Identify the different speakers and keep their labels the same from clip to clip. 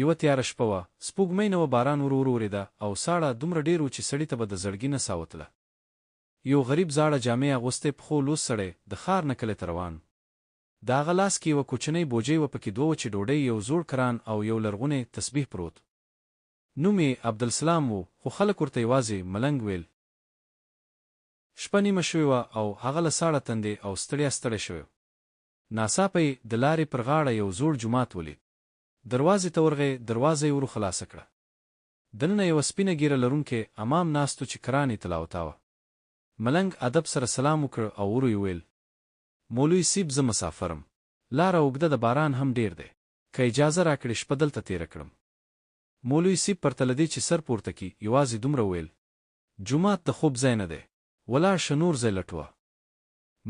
Speaker 1: یوه تیاره شپه وه، سپوږمۍ نه وه، باران ورو ورو ورېده او ساړه دومره ډېر و چې سړي ته به د زړګي نه ساه وتله. یو غریب زاړه جامې اغوستی پخو لوس سړی د ښار نه کلي ته روان. د هغه لاس کې یوه کوچنۍ بوجۍ وه، پکې دوه وچې ډوډۍ، یو زوړ کران او یو لرغونی تسبیح پروت. نوم یې عبدالسلام و، خو خلک ورته یوازې ملنګ ویل. شپه نیمه شوې وه او هغه له ساړه تندې او ستړیا ستړی شوی و. ناڅاپه یې د لارې پر غاړه یو زوړ جومات ولید. دروازې ته ورغی، دروازه یې ورو خلاصه کړه. دننه یوه سپینه ږیره لرونکی امام ناست و چې قران یې تلاوتاوه. ملنګ ادب سره سلام وکړ او ورو یې ویل: مولوي صیب، زه مسافرم، لاره اوږده ده، باران هم ډېر دی، که اجازه راکړې شپه دلته تېره کړم. مولوي صیب پرته له دې چې سر پورته کړي یوازې دومره ویل: جومات د خوب ځای نه دی، ولاړ شه، نور ځای لټوه.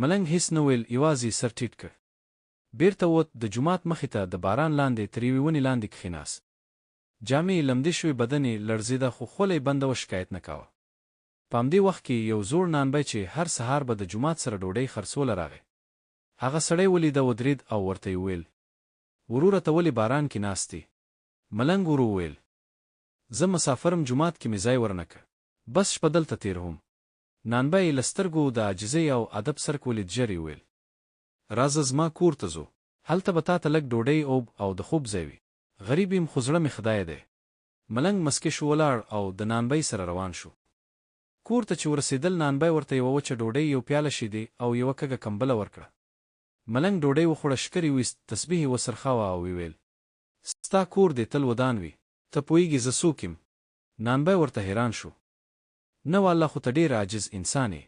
Speaker 1: ملنګ هیڅ نه ویل، یوازې سر ټیټ کړ. بیرته ووت، د جومات مخې ته د باران لاندې تر یوې ونې لاندې کښېناست. جامې یې لمدې شوې، بدن یې لړزېده، خو خوله یې بنده وه، شکایت نه کاوه. په همدې وخت کې یو زوړ نانبی چې هر سهار به د جومات سره ډوډۍ خرڅوله راغی. هغه سړی ولیده، ودرېد او ورته یې وویل: وروره، ته ولې باران کې ناست یې؟ ملنګ ورو وویل: زه مسافرم، جومات کې مې ځای ورنه کړ، بس شپه دلته تېروم. نانبی یې له سترګو د عاجزۍ او ادب څرک ولید. ژر یې وویل: راځه، زما کور ته ځو، هلته به تا ته لږ ډوډۍ او د خوب ځای وي. غریب یم خو زړه مې خدای دی. ملنګ مسکی شو، ولاړ او د نانبی سره روان شو. کور ته چې ورسېدل، نانبی ورته یوه وچه ډوډۍ، یو پیاله شیدې او یوه کږه کمبله ورکړه. ملنګ ډوډۍ وخوړه، شکر یې ویست، تسبیح یې وڅرخاوه او ویل: ستا کور دې تل ودان وي، ته پوهېږې زه څوک یم؟ نانبی ورته حیران شو. نه والله، خو ته ډېر عاجز انسان یې.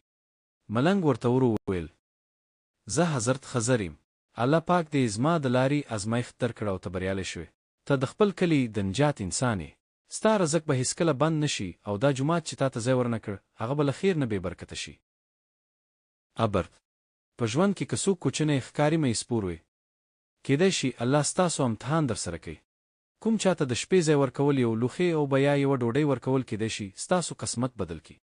Speaker 1: ملنګ ورته ورو ویل: زه حضرت خضر یم، الله پاک دې زما د لارې ازمایښت درکړه او ته بریالی شوې. ته د خپل کلي د نجات انسان یې، ستا رزق به هیڅکله بند نه شي او دا جومات چې تا ته ځای ورنه کړ هغه به له خیر نه بې برکته شي. ابر په ژوند کې که څوک کوچنی ښکاري مه یې سپور وي، کیدای شي الله ستاسو امتحان در سره کوي. کوم چاته د شپې ځای ورکول، یو لوښی او بیا یوه ډوډۍ ورکول، کیدای شي ستاسو قسمت بدل کړي.